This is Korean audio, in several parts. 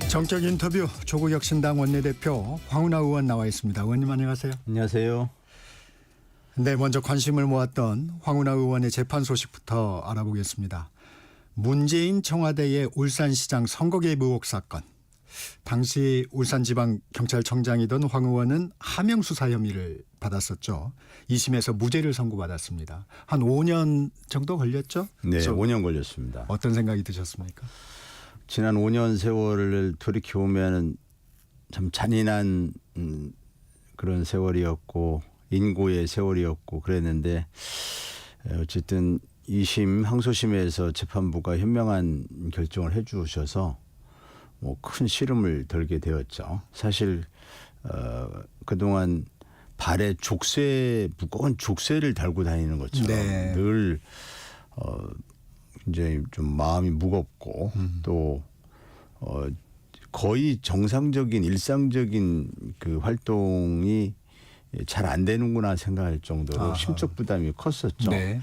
정적 인터뷰 조국혁신당 원내대표 황운하 의원 나와 있습니다. 의원님 안녕하세요. 안녕하세요. 네, 먼저 관심을 모았던 황운하 의원의 재판 소식부터 알아보겠습니다. 문재인 청와대의 울산시장 선거 개입 의혹 사건. 당시 울산지방경찰청장이던 황 의원은 하명 수사 혐의를 받았었죠. 2심에서 무죄를 선고받았습니다. 한 5년 정도 걸렸죠? 네, 5년 걸렸습니다. 어떤 생각이 드셨습니까? 지난 5년 세월을 돌이켜보면 참 잔인한 그런 세월이었고 인고의 세월이었고 그랬는데 어쨌든 2심 항소심에서 재판부가 현명한 결정을 해 주셔서 뭐 큰 시름을 덜게 되었죠. 사실 그동안 발에 무거운 족쇄를 달고 다니는 것처럼 네. 늘 굉장히 좀 마음이 무겁고 또 거의 정상적인 일상적인 그 활동이 잘 안 되는구나 생각할 정도로 심적 부담이 컸었죠. 네.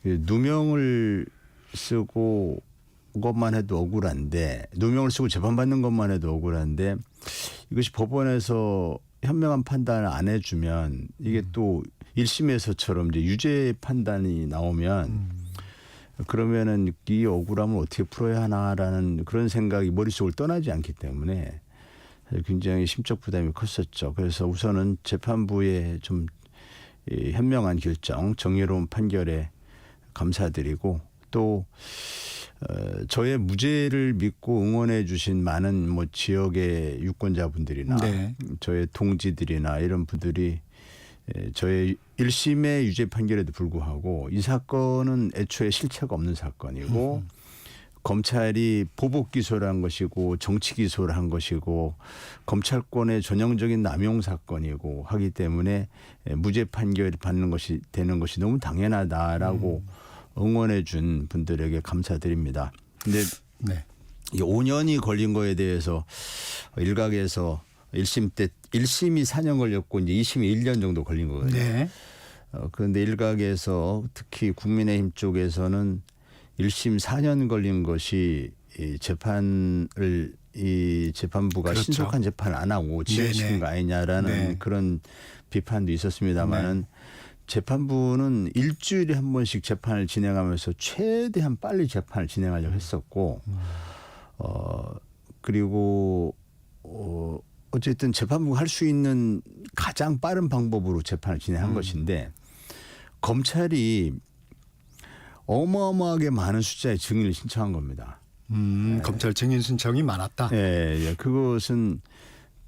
누명을 쓰고 것만 해도 억울한데 누명을 쓰고 재판받는 것만 해도 억울한데 이것이 법원에서 현명한 판단을 안 해주면 이게 또 1심에서처럼 이제 유죄 판단이 나오면 그러면은 이 억울함을 어떻게 풀어야 하나라는 그런 생각이 머릿속을 떠나지 않기 때문에 굉장히 심적 부담이 컸었죠. 그래서 우선은 재판부의 좀 현명한 결정, 정의로운 판결에 감사드리고 또 저의 무죄를 믿고 응원해 주신 많은 뭐 지역의 유권자분들이나 네. 저의 동지들이나 이런 분들이 저의 1심의 유죄 판결에도 불구하고 이 사건은 애초에 실체가 없는 사건이고 검찰이 보복 기소를 한 것이고 정치 기소를 한 것이고 검찰권의 전형적인 남용 사건이고 하기 때문에 무죄 판결을 받는 것이 되는 것이 너무 당연하다라고 응원해 준 분들에게 감사드립니다. 근데 네. 이 5년이 걸린 거에 대해서 일각에서 1심이 4년 걸렸고 이제 2심이 1년 정도 걸린 거거든요. 네. 그런데 일각에서 특히 국민의힘 쪽에서는 1심 4년 걸린 것이 이 재판부가 그렇죠. 신속한 재판을 안 하고 지연시킨 거 아니냐라는 네. 그런 비판도 있었습니다만은 네. 재판부는 일주일에 한 번씩 재판을 진행하면서 최대한 빨리 재판을 진행하려고 했었고 그리고 어쨌든 재판부가 할 수 있는 가장 빠른 방법으로 재판을 진행한 것인데 검찰이 어마어마하게 많은 숫자의 증인을 신청한 겁니다. 검찰 증인 신청이 많았다. 예, 그것은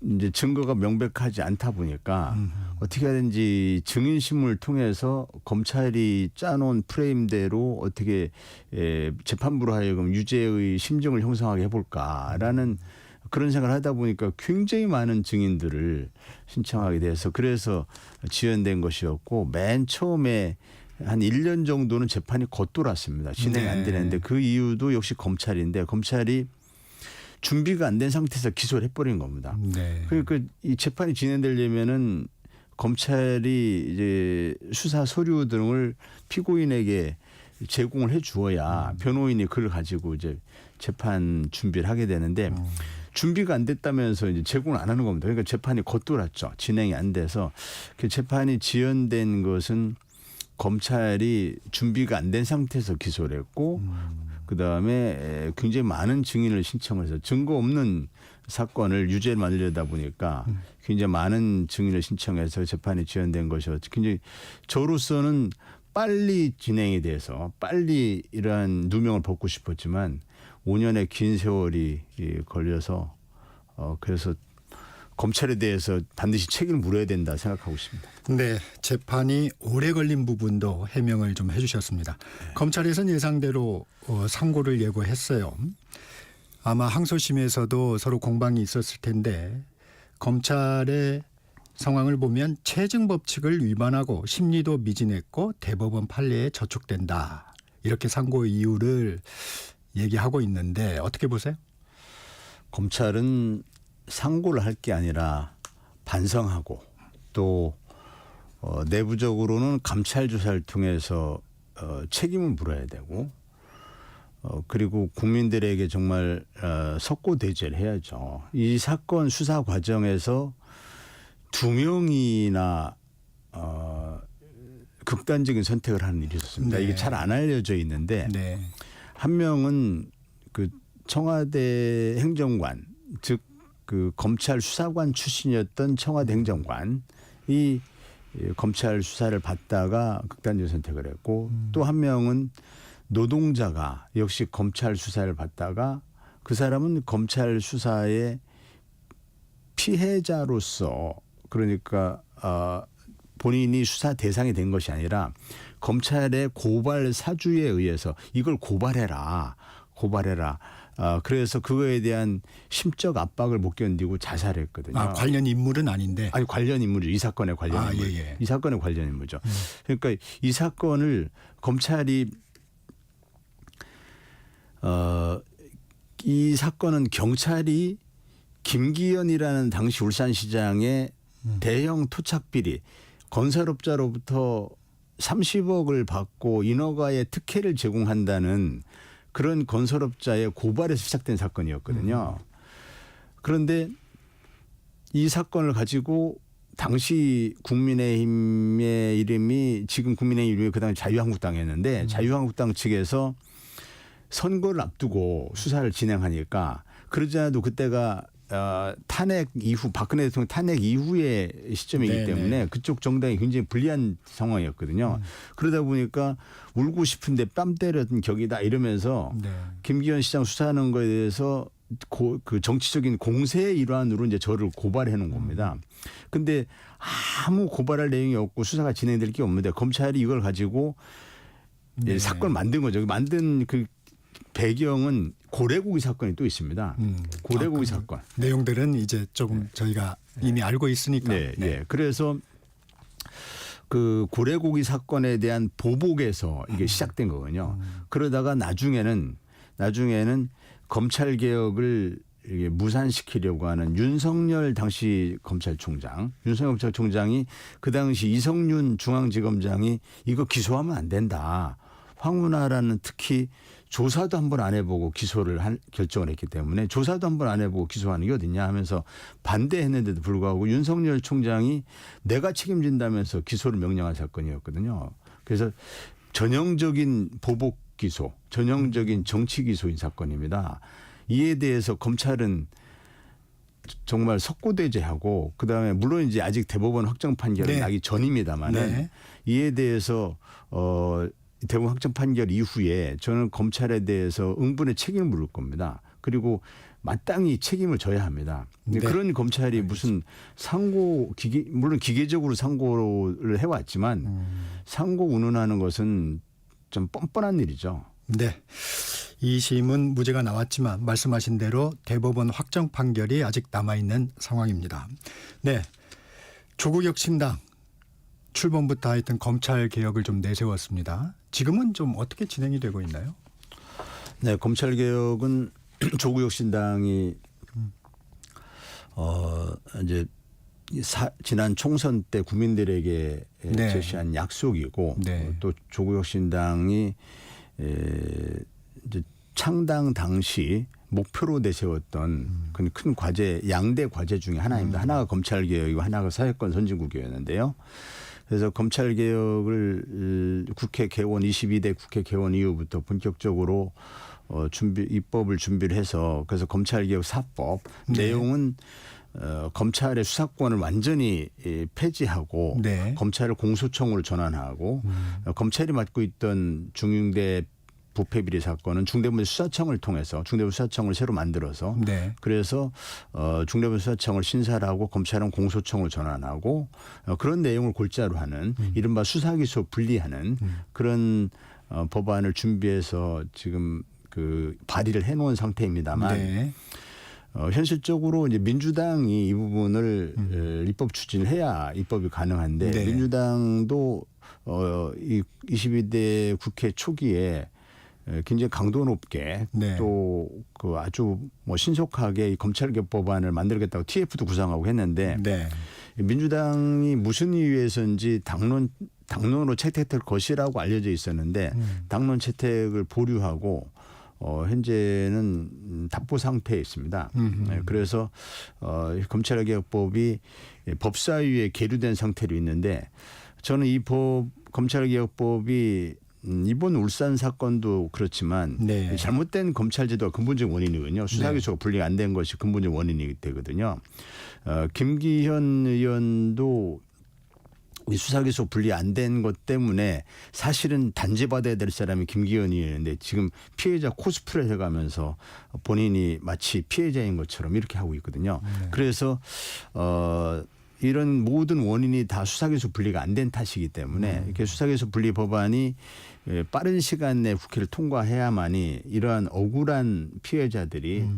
이제 증거가 명백하지 않다 보니까 어떻게 하든지 증인심을 통해서 검찰이 짜놓은 프레임대로 어떻게 재판부로 하여금 유죄의 심증을 형성하게 해볼까라는 그런 생각을 하다 보니까 굉장히 많은 증인들을 신청하게 돼서 그래서 지연된 것이었고 맨 처음에 한 1년 정도는 재판이 겉돌았습니다. 진행이 안 되는데 그 이유도 역시 검찰인데 검찰이 준비가 안 된 상태에서 기소를 해버린 겁니다. 네. 그러니까 이 재판이 진행되려면은 검찰이 이제 수사 서류 등을 피고인에게 제공을 해 주어야 변호인이 그걸 가지고 이제 재판 준비를 하게 되는데 준비가 안 됐다면서 이제 제공을 안 하는 겁니다. 그러니까 재판이 겉돌았죠. 진행이 안 돼서 그 재판이 지연된 것은 검찰이 준비가 안 된 상태에서 기소를 했고 그다음에 굉장히 많은 증인을 신청을 해서 증거 없는 사건을 유죄를 만들려다 보니까 굉장히 많은 증인을 신청해서 재판이 지연된 것이었죠. 굉장히 저로서는 빨리 진행이 돼서 빨리 이러한 누명을 벗고 싶었지만 5년의 긴 세월이 걸려서 그래서 검찰에 대해서 반드시 책임을 물어야 된다 생각하고 있습니다. 네, 재판이 오래 걸린 부분도 해명을 좀 해주셨습니다. 네. 검찰에서는 예상대로 상고를 예고했어요. 아마 항소심에서도 서로 공방이 있었을 텐데 검찰의 상황을 보면 체증 법칙을 위반하고 심리도 미진했고 대법원 판례에 저촉된다. 이렇게 상고 이유를 얘기하고 있는데 어떻게 보세요? 검찰은 상고를 할 게 아니라 반성하고 또 내부적으로는 감찰 조사를 통해서 책임을 물어야 되고 그리고 국민들에게 정말 석고대죄를 해야죠. 이 사건 수사 과정에서 2명이나 극단적인 선택을 하는 일이 있었습니다. 네. 이게 잘 안 알려져 있는데 네. 한 명은 그 청와대 행정관, 즉 그 검찰 수사관 출신이었던 청와대 행정관이 검찰 수사를 받다가 극단적 선택을 했고 또 한 명은 노동자가 역시 검찰 수사를 받다가 그 사람은 검찰 수사의 피해자로서 그러니까 본인이 수사 대상이 된 것이 아니라 검찰의 고발 사주에 의해서 이걸 고발해라. 그래서 그거에 대한 심적 압박을 못 견디고 자살했거든요. 아, 관련 인물은 아닌데. 아니 관련 인물이죠. 이 사건의 관련 아, 인물. 예. 이 사건의 관련 인물이죠. 그러니까 이 사건을 검찰이 이 사건은 경찰이 김기현이라는 당시 울산시장의 대형 토착 비리 건설업자로부터 30억을 받고 인허가의 특혜를 제공한다는 그런 건설업자의 고발에서 시작된 사건이었거든요. 그런데 이 사건을 가지고 당시 국민의힘의 이름이 지금 국민의힘 이름이 그 당시 자유한국당이었는데 자유한국당 측에서 선거를 앞두고 수사를 진행하니까 그러지 않아도 그때가 탄핵 이후 박근혜 대통령 탄핵 이후의 시점이기 네네. 때문에 그쪽 정당이 굉장히 불리한 상황이었거든요. 그러다 보니까 울고 싶은데 뺨 때렸던 격이다 이러면서 네. 김기현 시장 수사하는 거에 대해서 그 정치적인 공세의 일환으로 이제 저를 고발해 놓은 겁니다. 근데 아무 고발할 내용이 없고 수사가 진행될 게 없는데 검찰이 이걸 가지고 네. 사건을 만든 거죠. 만든 그 배경은 고래고기 사건이 또 있습니다. 고래고기 사건. 내용들은 이제 조금 저희가 이미 알고 있으니까. 네, 네. 그래서 그 고래고기 사건에 대한 보복에서 이게 시작된 거거든요. 그러다가 나중에는 검찰 개혁을 이게 무산시키려고 하는 윤석열 당시 검찰총장, 윤석열 검찰총장이 그 당시 이성윤 중앙지검장이 이거 기소하면 안 된다. 황운하라는 특히 조사도 한번 안 해보고 기소를 결정을 했기 때문에 조사도 한번 안 해보고 기소하는 게 어딨냐 하면서 반대했는데도 불구하고 윤석열 총장이 내가 책임진다면서 기소를 명령한 사건이었거든요. 그래서 전형적인 보복 기소, 전형적인 정치 기소인 사건입니다. 이에 대해서 검찰은 정말 석고대죄하고 그다음에 물론 이제 아직 대법원 확정 판결은 네. 나기 전입니다만은 네. 이에 대해서 대법원 확정 판결 이후에 저는 검찰에 대해서 응분의 책임을 물을 겁니다. 그리고 마땅히 책임을 져야 합니다. 네. 그런 검찰이 무슨 물론 기계적으로 상고를 해왔지만 상고 운운하는 것은 좀 뻔뻔한 일이죠. 네. 2심은 무죄가 나왔지만 말씀하신 대로 대법원 확정 판결이 아직 남아있는 상황입니다. 네. 조국 혁신당 출범부터 하여튼 검찰 개혁을 좀 내세웠습니다. 지금은 좀 어떻게 진행이 되고 있나요? 네, 검찰 개혁은 조국 혁신당이 이제 지난 총선 때 국민들에게 네. 제시한 약속이고 네. 또 조국 혁신당이 이제 창당 당시 목표로 내세웠던 그런 큰 과제, 양대 과제 중에 하나입니다. 하나가 검찰 개혁이고 하나가 사회권 선진국이었는데요. 그래서 검찰 개혁을 국회 개원 22대 국회 개원 이후부터 본격적으로 입법을 준비를 해서 그래서 검찰 개혁 4법 네. 내용은 검찰의 수사권을 완전히 폐지하고 네. 검찰을 공소청으로 전환하고 검찰이 맡고 있던 중대 부패 비리 사건은 중대범죄 수사청을 통해서 중대범죄 수사청을 새로 만들어서 네. 그래서 중대범죄 수사청을 신사를 하고 검찰은 공소청을 전환하고 그런 내용을 골자로 하는 이른바 수사기소 분리하는 그런 법안을 준비해서 지금 그 발의를 해놓은 상태입니다만 네. 현실적으로 이제 민주당이 이 부분을 입법 추진을 해야 입법이 가능한데 네. 민주당도 이 22대 국회 초기에 굉장히 강도 높게 네. 또 그 아주 뭐 신속하게 이 검찰개혁 법안을 만들겠다고 TF도 구상하고 했는데 네. 민주당이 무슨 이유에서인지 당론으로 채택될 것이라고 알려져 있었는데 당론 채택을 보류하고 현재는 답보 상태에 있습니다. 네, 그래서 검찰개혁법이 법사위에 계류된 상태로 있는데 저는 이 검찰개혁법이 이번 울산 사건도 그렇지만 네. 잘못된 검찰제도가 근본적 원인이거든요. 수사기소가 분리가 안 된 것이 근본적 원인이 되거든요. 김기현 의원도 이 수사기소 분리 안 된 것 때문에 사실은 단죄받아야 될 사람이 김기현이었는데 지금 피해자 코스프레 해가면서 본인이 마치 피해자인 것처럼 이렇게 하고 있거든요. 그래서 이런 모든 원인이 다 수사기소 분리가 안 된 탓이기 때문에 이렇게 수사기소 분리 법안이 빠른 시간 내에 국회를 통과해야만이 이러한 억울한 피해자들이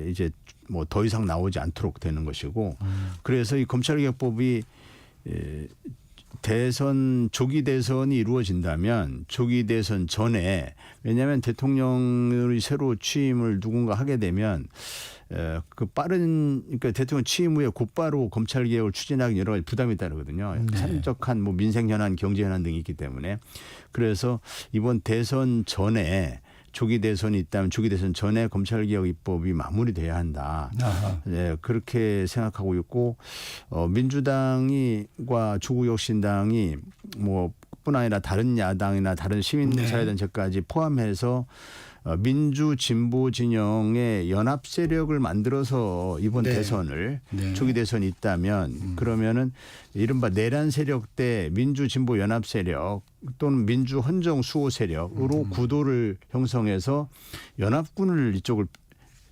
이제 뭐 더 이상 나오지 않도록 되는 것이고 그래서 이 검찰개혁법이 조기 대선이 이루어진다면 조기 대선 전에 왜냐하면 대통령의 새로 취임을 누군가 하게 되면 그 빠른 그러니까 대통령 취임 후에 곧바로 검찰 개혁을 추진하기 여러 가지 부담이 따르거든요. 사회적한 뭐 민생 현안, 경제 현안 등이 있기 때문에 그래서 이번 대선 전에 조기 대선이 있다면 조기 대선 전에 검찰개혁 입법이 마무리돼야 한다. 네, 그렇게 생각하고 있고 민주당과 조국혁신당이 뭐 뿐 아니라 다른 야당이나 다른 시민사회단체까지 포함해서 민주 진보 진영의 연합 세력을 만들어서 이번 대선을 조기 대선이 있다면 그러면은 이른바 내란 세력 대 민주 진보 연합 세력 또는 민주 헌정 수호 세력으로 구도를 형성해서 연합군을 이쪽을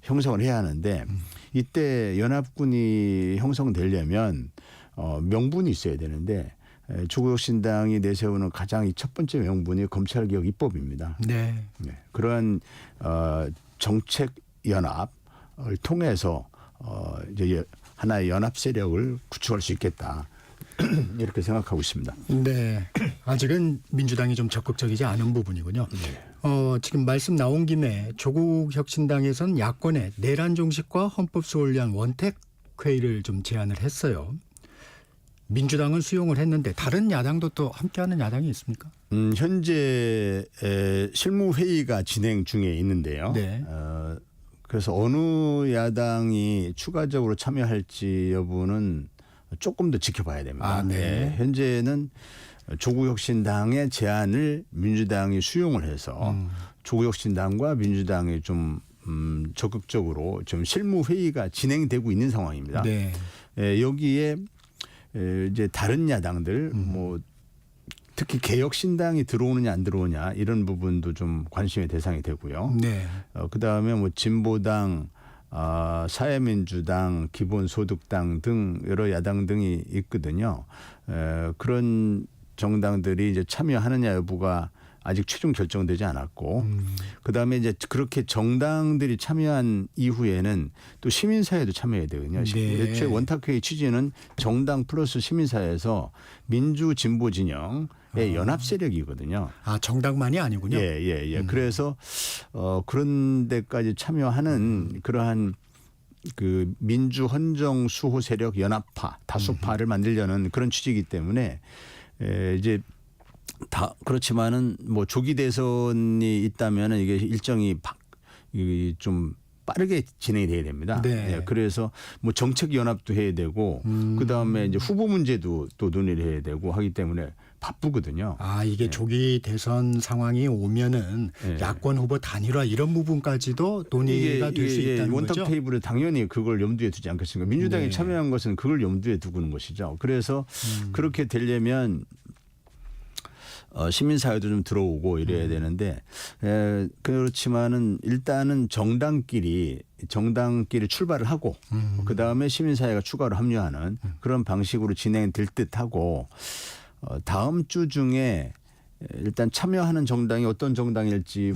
형성을 해야 하는데 이때 연합군이 형성되려면 명분이 있어야 되는데 조국혁신당이 내세우는 가장 첫 번째 명분이 검찰개혁 입법입니다. 네. 네. 그러한 정책 연합을 통해서 이제 하나의 연합 세력을 구축할 수 있겠다. 이렇게 생각하고 있습니다. 네. 아직은 민주당이 좀 적극적이지 않은 부분이군요. 지금 말씀 나온 김에 조국혁신당에서는 야권의 내란 종식과 헌법 수호를 위한 원택 회의를 좀 제안을 했어요. 민주당은 수용을 했는데 다른 야당도 또 함께하는 야당이 있습니까? 현재 실무 회의가 진행 중에 있는데요. 네. 그래서 어느 야당이 추가적으로 참여할지 여부는 조금 더 지켜봐야 됩니다. 네. 현재는 조국혁신당의 제안을 민주당이 수용을 해서 조국혁신당과 민주당이 좀 적극적으로 좀 실무 회의가 진행되고 있는 상황입니다. 네. 여기에 이제 다른 야당들 뭐 특히 개혁신당이 들어오느냐 안 들어오냐 이런 부분도 좀 관심의 대상이 되고요. 네. 그다음에 뭐 진보당, 사회민주당, 기본소득당 등 여러 야당 등이 있거든요. 그런 정당들이 이제 참여하느냐 여부가 아직 최종 결정되지 않았고 그다음에 이제 그렇게 정당들이 참여한 이후에는 또 시민사회도 참여해야 되거든요. 네. 애초에 원탁회의 취지는 정당 플러스 시민사회에서 민주 진보 진영의 연합 세력이거든요. 아, 정당만이 아니군요. 예. 그래서 그런 데까지 참여하는 그러한 그 민주 헌정 수호 세력 연합파 다수파를 만들려는 그런 취지이기 때문에 이제 다 그렇지만은 뭐 조기 대선이 있다면은 이게 일정이 좀 빠르게 진행이 돼야 됩니다. 네. 예, 그래서 뭐 정책 연합도 해야 되고 그 다음에 이제 후보 문제도 또 논의를 해야 되고 하기 때문에 바쁘거든요. 아, 이게 조기 대선 상황이 오면은 야권 후보 단일화 이런 부분까지도 논의가 될 수 있다는 원탁 거죠. 테이블에 당연히 그걸 염두에 두지 않겠습니까? 민주당이 참여한 것은 그걸 염두에 두고는 것이죠. 그래서 그렇게 되려면 시민사회도 좀 들어오고 이래야 되는데 그렇지만은 일단은 정당끼리 출발을 하고 그다음에 시민사회가 추가로 합류하는 그런 방식으로 진행될 듯하고 다음 주 중에 일단 참여하는 정당이 어떤 정당일지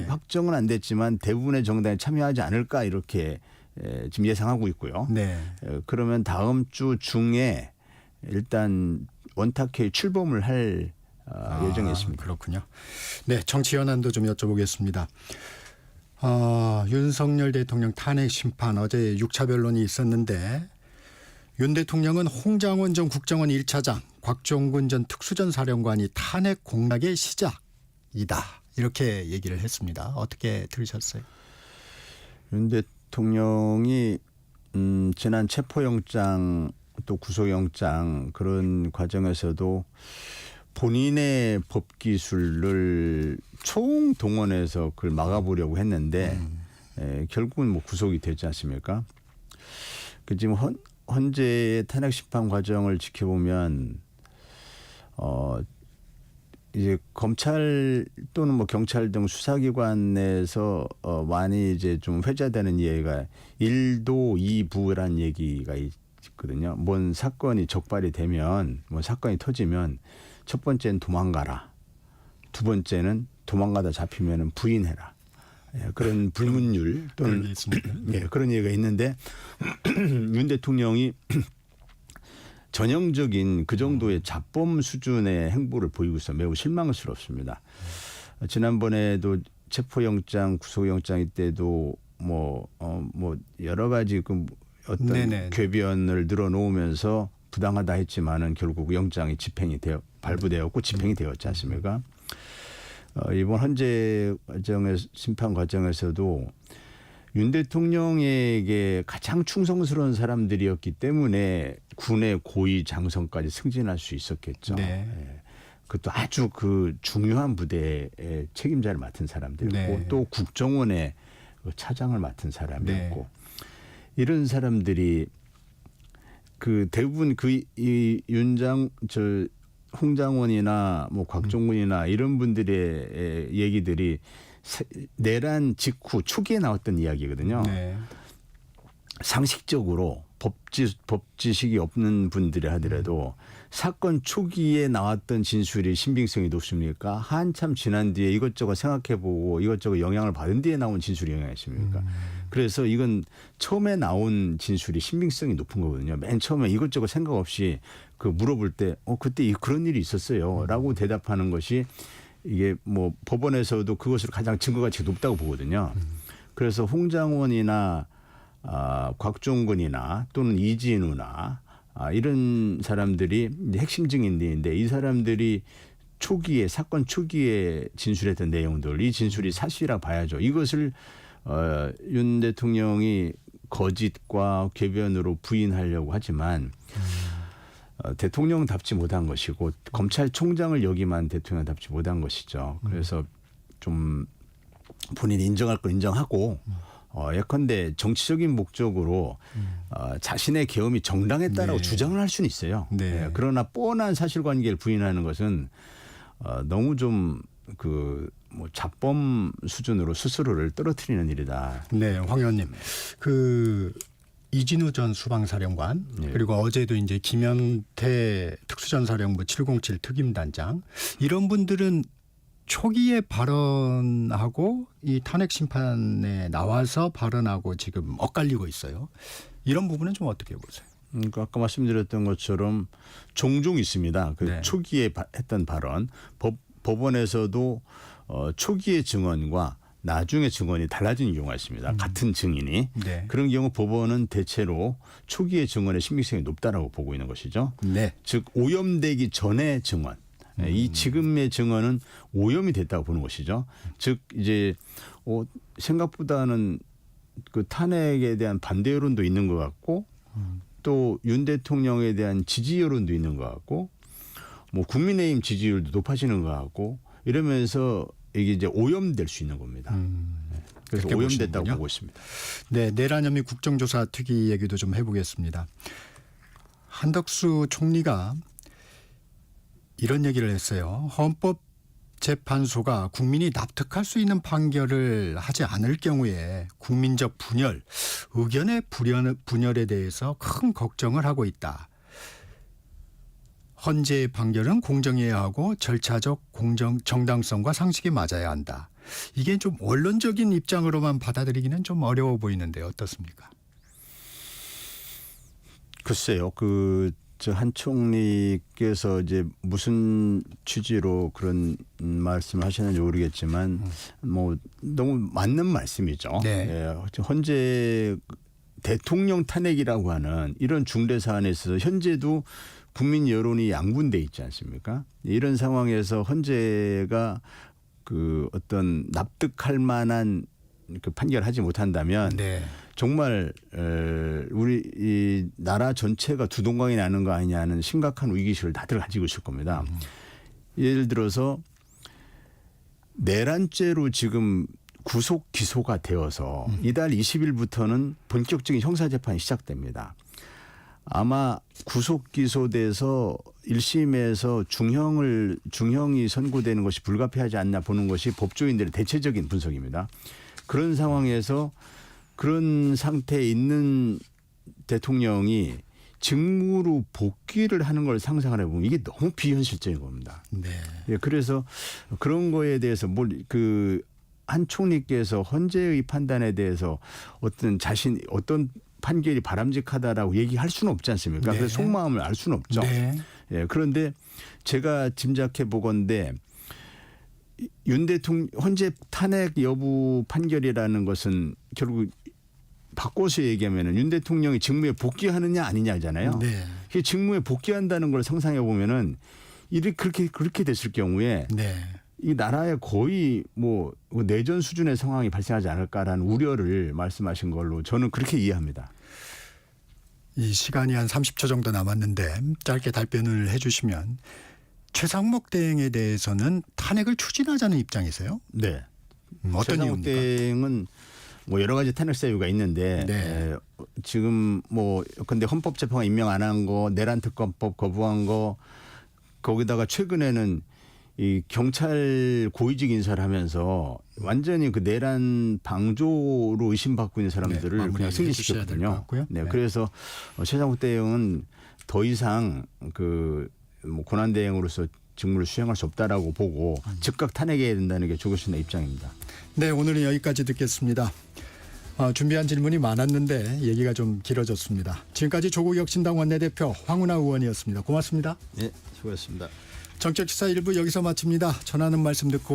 확정은 안 됐지만 대부분의 정당이 참여하지 않을까 이렇게 지금 예상하고 있고요. 네. 그러면 다음 주 중에 일단 원탁회의 출범을 할 예정에 있습니다. 그렇군요. 네, 정치 현안도 좀 여쭤보겠습니다. 윤석열 대통령 탄핵 심판 어제 6차 변론이 있었는데 윤 대통령은 홍장원 전 국정원 1차장, 곽종근 전 특수전 사령관이 탄핵 공작의 시작이다 이렇게 얘기를 했습니다. 어떻게 들으셨어요? 윤 대통령이 지난 체포영장 또 구속영장 그런 과정에서도 본인의 법기술을 총동원해서 그걸 막아보려고 했는데 결국은 뭐 구속이 되지 않습니까? 그 지금 헌재의 탄핵 심판 과정을 지켜보면 이제 검찰 또는 뭐 경찰 등 수사기관 내에서 많이 이제 좀 회자되는 얘기가 1도 2부라는 얘기가 있거든요. 뭔 사건이 적발이 되면, 뭔 사건이 터지면 첫 번째는 도망가라. 두 번째는 도망가다 잡히면은 부인해라. 예, 그런 불문율 또는 그런 게 있습니다. 예, 그런 얘기가 있는데 윤 대통령이 전형적인 그 정도의 자범 수준의 행보를 보이고 있어 매우 실망스럽습니다. 지난번에도 체포영장, 구속영장 때도 뭐 여러 가지 그 어떤 네네. 궤변을 늘어놓으면서 부당하다 했지만은 결국 영장이 발부되었고 집행이 되었지 않습니까? 이번 헌재 심판 과정에서도 윤 대통령에게 가장 충성스러운 사람들이었기 때문에 군의 고위 장성까지 승진할 수 있었겠죠. 네. 예. 그것도 아주 그 중요한 부대의 책임자를 맡은 사람들이었고 네. 또 국정원의 차장을 맡은 사람이었고 네. 이런 사람들이 그 대부분 홍장원이나 뭐 곽종근이나 이런 분들의 얘기들이 내란 직후 초기에 나왔던 이야기거든요. 네. 상식적으로 법지식이 없는 분들이 하더라도 사건 초기에 나왔던 진술이 신빙성이 높습니까? 한참 지난 뒤에 이것저것 생각해보고 이것저것 영향을 받은 뒤에 나온 진술이 영향이 있습니까? 그래서 이건 처음에 나온 진술이 신빙성이 높은 거거든요. 맨 처음에 이것저것 생각 없이 그 물어볼 때 그때 그런 일이 있었어요 라고 대답하는 것이 이게 뭐 법원에서도 그것으로 가장 증거 가치가 높다고 보거든요. 그래서 홍장원이나 곽종근이나 또는 이진우나 이런 사람들이 핵심 증인들인데 이 사람들이 사건 초기에 진술했던 내용들 이 진술이 사실이라 봐야죠. 이것을 윤 대통령이 거짓과 궤변으로 부인하려고 하지만 대통령답지 못한 것이고 검찰총장을 여기만 대통령답지 못한 것이죠. 그래서 좀 본인이 인정할 건 인정하고 예컨대 정치적인 목적으로 자신의 계엄이 정당했다라고 네. 주장을 할 수는 있어요. 네. 예, 그러나 뻔한 사실관계를 부인하는 것은 너무 좀 뭐 자범 수준으로 스스로를 떨어뜨리는 일이다. 네, 황 의원님. 이진우 전 수방사령관 네. 그리고 어제도 이제 김현태 특수전사령부 707 특임단장 이런 분들은 초기에 발언하고 이 탄핵 심판에 나와서 발언하고 지금 엇갈리고 있어요. 이런 부분은 좀 어떻게 보세요? 아까 말씀드렸던 것처럼 종종 있습니다. 그 네. 초기에 했던 발언, 법원에서도 초기의 증언과 나중에 증언이 달라지는 경우가 있습니다. 같은 증인이. 네. 그런 경우 법원은 대체로 초기의 증언의 신빙성이 높다라고 보고 있는 것이죠. 네. 즉 오염되기 전의 증언. 이 지금의 증언은 오염이 됐다고 보는 것이죠. 즉 이제 생각보다는 그 탄핵에 대한 반대 여론도 있는 것 같고 또 윤 대통령에 대한 지지 여론도 있는 것 같고 뭐 국민의힘 지지율도 높아지는 것 같고 이러면서 이게 이제 오염될 수 있는 겁니다. 그래서 오염됐다고 보시는군요. 보고 있습니다. 네, 내란 혐의 국정조사 특위 얘기도 좀 해보겠습니다. 한덕수 총리가 이런 얘기를 했어요. 헌법재판소가 국민이 납득할 수 있는 판결을 하지 않을 경우에 국민적 분열, 의견의 분열에 대해서 큰 걱정을 하고 있다. 헌재의 판결은 공정해야 하고 절차적 정당성과 상식이 맞아야 한다. 이게 좀 원론적인 입장으로만 받아들이기는 좀 어려워 보이는데 어떻습니까? 글쎄요. 한 총리께서 이제 무슨 취지로 그런 말씀을 하셨는지 모르겠지만 뭐 너무 맞는 말씀이죠. 네. 예, 헌재 대통령 탄핵이라고 하는 이런 중대 사안에 있어서 현재도 국민 여론이 양분돼 있지 않습니까? 이런 상황에서 헌재가 그 어떤 납득할 만한 그 판결하지 못한다면 네. 정말 우리 이 나라 전체가 두동강이 나는 거 아니냐는 심각한 위기의식을 다들 가지고 있을 겁니다. 예를 들어서 내란죄로 지금 구속 기소가 되어서 이달 20일부터는 본격적인 형사재판이 시작됩니다. 아마 구속 기소돼서 1심에서 중형이 선고되는 것이 불가피하지 않나 보는 것이 법조인들의 대체적인 분석입니다. 그런 상황에서 그런 상태에 있는 대통령이 직무로 복귀를 하는 걸 상상을 해보면 이게 너무 비현실적인 겁니다. 네. 예, 그래서 그런 거에 대해서 한 총리께서 헌재의 판단에 대해서 어떤 판결이 바람직하다라고 얘기할 수는 없지 않습니까? 네. 그래서 속마음을 알 수는 없죠. 네. 예, 그런데 제가 짐작해 보건대 윤 대통령 헌재 탄핵 여부 판결이라는 것은 결국 바꿔서 얘기하면은 윤 대통령이 직무에 복귀하느냐 아니냐잖아요. 네. 그 직무에 복귀한다는 걸 상상해 보면은 그렇게 됐을 경우에 네. 이 나라에 거의 뭐 내전 수준의 상황이 발생하지 않을까라는 우려를 말씀하신 걸로 저는 그렇게 이해합니다. 이 시간이 한 30초 정도 남았는데 짧게 답변을 해 주시면 최상목 대행에 대해서는 탄핵을 추진하자는 입장이세요? 네. 어떤 최상목 이유입니까? 대행은 뭐 여러 가지 탄핵 사유가 있는데 네. 지금 근데 헌법재판관 임명 안 한 거, 내란 특검법 거부한 거, 거기다가 최근에는 이 경찰 고위직 인사를 하면서 완전히 그 내란 방조로 의심받고 있는 사람들을 마무리 그냥 해주셔야 될것 승진시켰거든요. 같고요. 네, 네. 그래서 최상국 대행은 더 이상 고난 대행으로서 직무를 수행할 수 없다라고 보고 즉각 탄핵해야 된다는 게 조교신의 입장입니다. 네, 오늘은 여기까지 듣겠습니다. 준비한 질문이 많았는데 얘기가 좀 길어졌습니다. 지금까지 조국혁신당 원내대표 황운하 의원이었습니다. 고맙습니다. 네, 수고하셨습니다. 정책시사 1부 여기서 마칩니다. 전하는 말씀 듣고